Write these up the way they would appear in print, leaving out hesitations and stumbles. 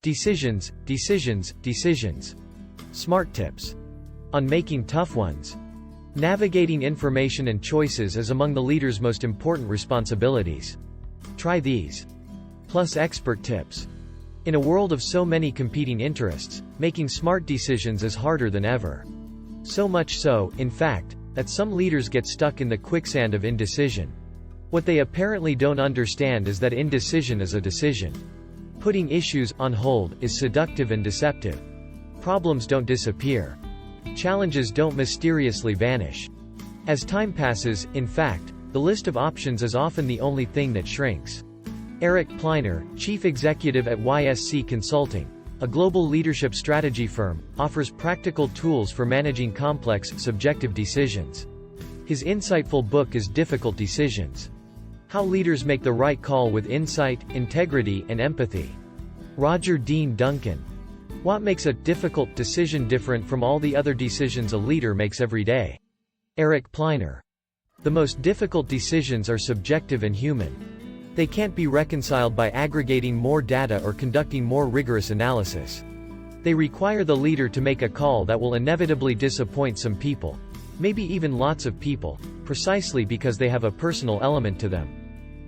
Decisions, decisions, decisions. Smart tips on making tough ones. Navigating information and choices is among the leader's most important responsibilities. Try these. Plus expert tips. In a world of so many competing interests, making smart decisions is harder than ever. So much so, in fact, that some leaders get stuck in the quicksand of indecision. What they apparently don't understand is that indecision is a decision. Putting issues on hold is seductive and deceptive. Problems don't disappear. Challenges don't mysteriously vanish. As time passes, in fact, the list of options is often the only thing that shrinks. Eric Pleiner, chief executive at YSC Consulting, a global leadership strategy firm, offers practical tools for managing complex, subjective decisions. His insightful book is Difficult Decisions: How Leaders Make the Right Call with Insight, Integrity, and Empathy. Roger Dean Duncan. What makes a difficult decision different from all the other decisions a leader makes every day? Eric Pleiner. The most difficult decisions are subjective and human. They can't be reconciled by aggregating more data or conducting more rigorous analysis. They require the leader to make a call that will inevitably disappoint some people, maybe even lots of people, precisely because they have a personal element to them.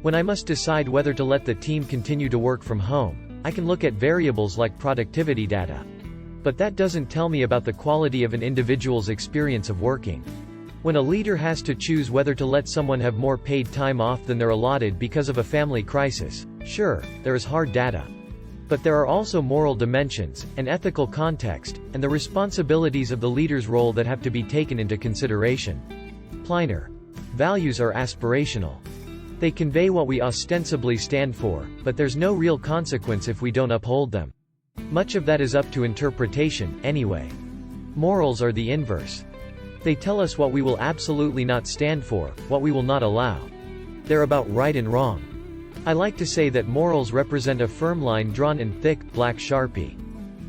When I must decide whether to let the team continue to work from home, I can look at variables like productivity data. But that doesn't tell me about the quality of an individual's experience of working. When a leader has to choose whether to let someone have more paid time off than they're allotted because of a family crisis, sure, there is hard data. But there are also moral dimensions, an ethical context, and the responsibilities of the leader's role that have to be taken into consideration. Pleiner. Values are aspirational. They convey what we ostensibly stand for, but there's no real consequence if we don't uphold them. Much of that is up to interpretation, anyway. Morals are the inverse. They tell us what we will absolutely not stand for, what we will not allow. They're about right and wrong. I like to say that morals represent a firm line drawn in thick, black Sharpie.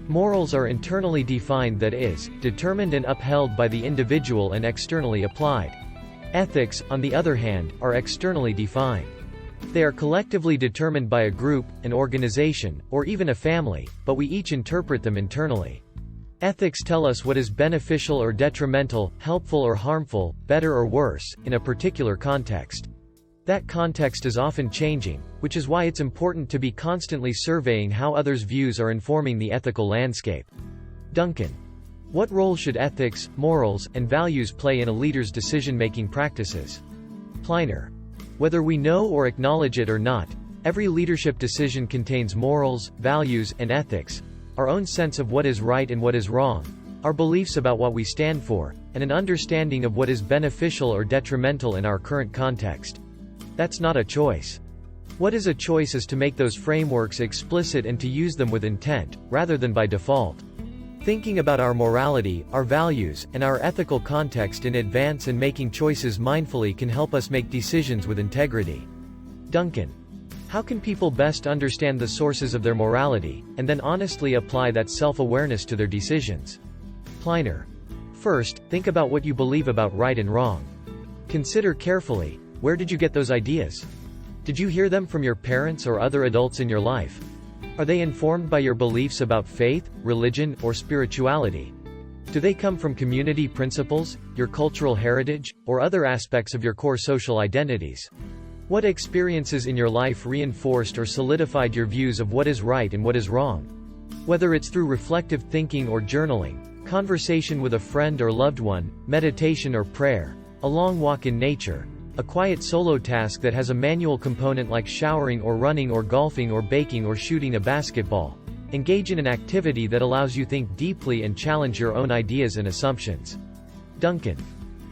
Morals are internally defined, that is, determined and upheld by the individual and externally applied. Ethics, on the other hand, are externally defined. They are collectively determined by a group, an organization, or even a family, but we each interpret them internally. Ethics tell us what is beneficial or detrimental, helpful or harmful, better or worse, in a particular context. That context is often changing, which is why it's important to be constantly surveying how others' views are informing the ethical landscape. Duncan. What role should ethics, morals, and values play in a leader's decision-making practices? Pleiner. Whether we know or acknowledge it or not, every leadership decision contains morals, values, and ethics, our own sense of what is right and what is wrong, our beliefs about what we stand for, and an understanding of what is beneficial or detrimental in our current context. That's not a choice. What is a choice is to make those frameworks explicit and to use them with intent, rather than by default. Thinking about our morality, our values, and our ethical context in advance and making choices mindfully can help us make decisions with integrity. Duncan. How can people best understand the sources of their morality, and then honestly apply that self-awareness to their decisions? Pleiner. First, think about what you believe about right and wrong. Consider carefully, where did you get those ideas? Did you hear them from your parents or other adults in your life? Are they informed by your beliefs about faith, religion, or spirituality? Do they come from community principles, your cultural heritage, or other aspects of your core social identities? What experiences in your life reinforced or solidified your views of what is right and what is wrong? Whether it's through reflective thinking or journaling, conversation with a friend or loved one, meditation or prayer, a long walk in nature, a quiet solo task that has a manual component like showering or running or golfing or baking or shooting a basketball. Engage in an activity that allows you to think deeply and challenge your own ideas and assumptions. Duncan.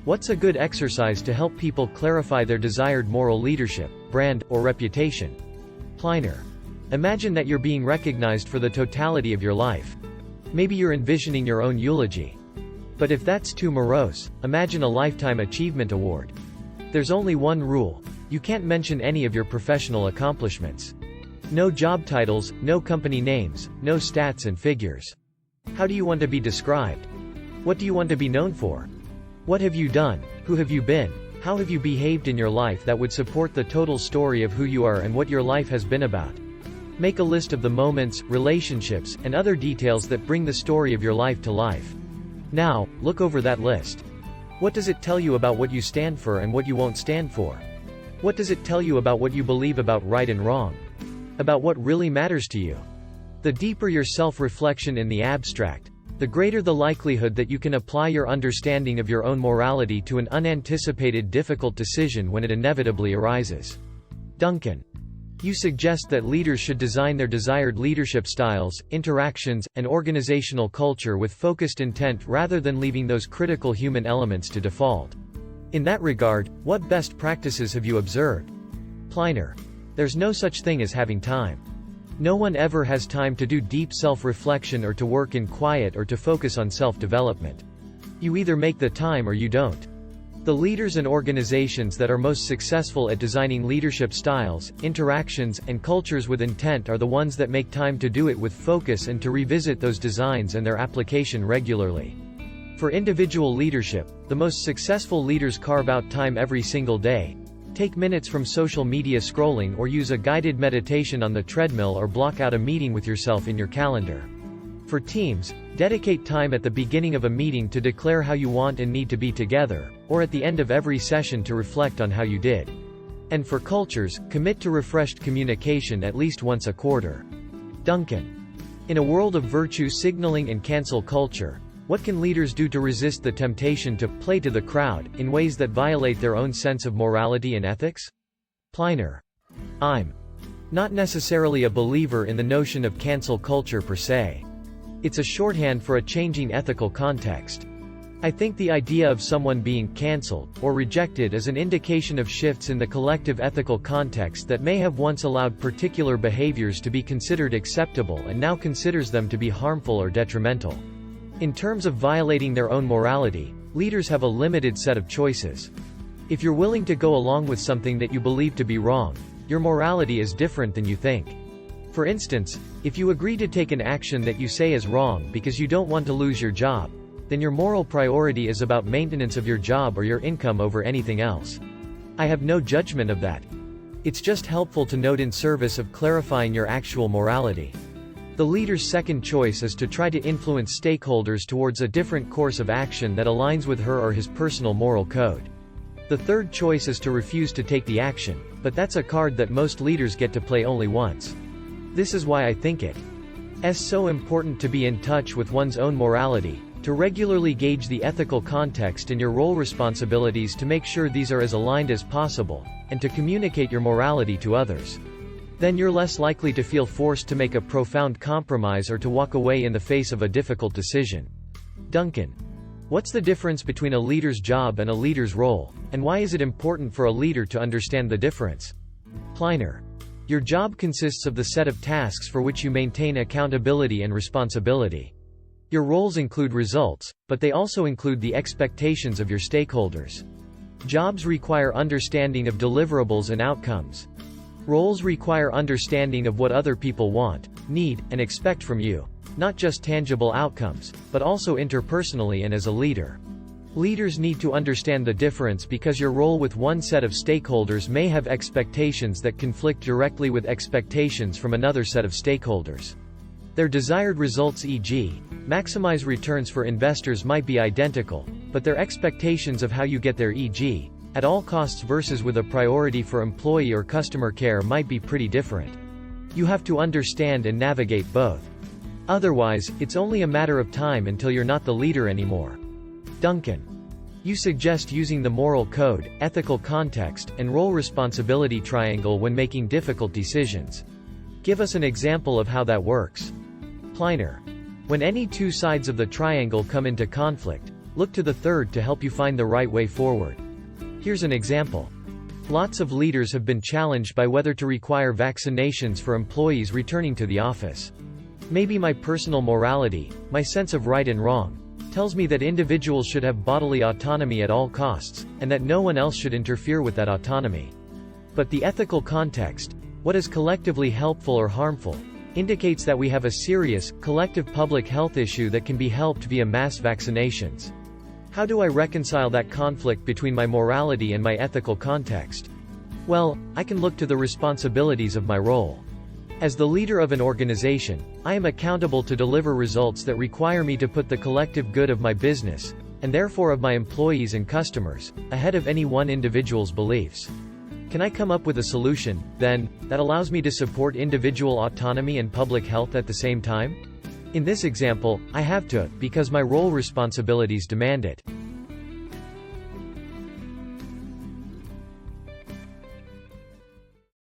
What's a good exercise to help people clarify their desired moral leadership, brand, or reputation? Pleiner. Imagine that you're being recognized for the totality of your life. Maybe you're envisioning your own eulogy. But if that's too morose, imagine a Lifetime Achievement Award. There's only one rule: you can't mention any of your professional accomplishments. No job titles, no company names, no stats and figures. How do you want to be described? What do you want to be known for? What have you done? Who have you been? How have you behaved in your life that would support the total story of who you are and what your life has been about? Make a list of the moments, relationships, and other details that bring the story of your life to life. Now, look over that list. What does it tell you about what you stand for and what you won't stand for? What does it tell you about what you believe about right and wrong? About what really matters to you? The deeper your self-reflection in the abstract, the greater the likelihood that you can apply your understanding of your own morality to an unanticipated difficult decision when it inevitably arises. Duncan. You suggest that leaders should design their desired leadership styles, interactions, and organizational culture with focused intent rather than leaving those critical human elements to default. In that regard, what best practices have you observed? Pliner. There's no such thing as having time. No one ever has time to do deep self-reflection or to work in quiet or to focus on self-development. You either make the time or you don't. The leaders and organizations that are most successful at designing leadership styles, interactions, and cultures with intent are the ones that make time to do it with focus and to revisit those designs and their application regularly. For individual leadership, the most successful leaders carve out time every single day. Take minutes from social media scrolling or use a guided meditation on the treadmill or block out a meeting with yourself in your calendar. For teams, dedicate time at the beginning of a meeting to declare how you want and need to be together, or at the end of every session to reflect on how you did. And for cultures, commit to refreshed communication at least once a quarter. Duncan. In a world of virtue signaling and cancel culture, what can leaders do to resist the temptation to play to the crowd in ways that violate their own sense of morality and ethics? Pliner. I'm not necessarily a believer in the notion of cancel culture per se. It's a shorthand for a changing ethical context. I think the idea of someone being cancelled or rejected is an indication of shifts in the collective ethical context that may have once allowed particular behaviors to be considered acceptable and now considers them to be harmful or detrimental. In terms of violating their own morality, leaders have a limited set of choices. If you're willing to go along with something that you believe to be wrong, your morality is different than you think. For instance, if you agree to take an action that you say is wrong because you don't want to lose your job, then your moral priority is about maintenance of your job or your income over anything else. I have no judgment of that. It's just helpful to note in service of clarifying your actual morality. The leader's second choice is to try to influence stakeholders towards a different course of action that aligns with her or his personal moral code. The third choice is to refuse to take the action, but that's a card that most leaders get to play only once. This is why I think it's so important to be in touch with one's own morality, to regularly gauge the ethical context and your role responsibilities to make sure these are as aligned as possible, and to communicate your morality to others. Then you're less likely to feel forced to make a profound compromise or to walk away in the face of a difficult decision. Duncan. What's the difference between a leader's job and a leader's role, and why is it important for a leader to understand the difference? Pliner. Your job consists of the set of tasks for which you maintain accountability and responsibility. Your roles include results, but they also include the expectations of your stakeholders. Jobs require understanding of deliverables and outcomes. Roles require understanding of what other people want, need, and expect from you, not just tangible outcomes, but also interpersonally and as a leader. Leaders need to understand the difference because your role with one set of stakeholders may have expectations that conflict directly with expectations from another set of stakeholders. Their desired results, e.g., maximize returns for investors, might be identical, but their expectations of how you get there, e.g., at all costs versus with a priority for employee or customer care, might be pretty different. You have to understand and navigate both. Otherwise, it's only a matter of time until you're not the leader anymore. Duncan. You suggest using the moral code, ethical context, and role responsibility triangle when making difficult decisions. Give us an example of how that works. Pliner. When any two sides of the triangle come into conflict, look to the third to help you find the right way forward. Here's an example. Lots of leaders have been challenged by whether to require vaccinations for employees returning to the office. Maybe my personal morality, my sense of right and wrong, tells me that individuals should have bodily autonomy at all costs, and that no one else should interfere with that autonomy. But the ethical context, what is collectively helpful or harmful, indicates that we have a serious, collective public health issue that can be helped via mass vaccinations. How do I reconcile that conflict between my morality and my ethical context? Well, I can look to the responsibilities of my role. As the leader of an organization, I am accountable to deliver results that require me to put the collective good of my business, and therefore of my employees and customers, ahead of any one individual's beliefs. Can I come up with a solution, then, that allows me to support individual autonomy and public health at the same time? In this example, I have to, because my role responsibilities demand it.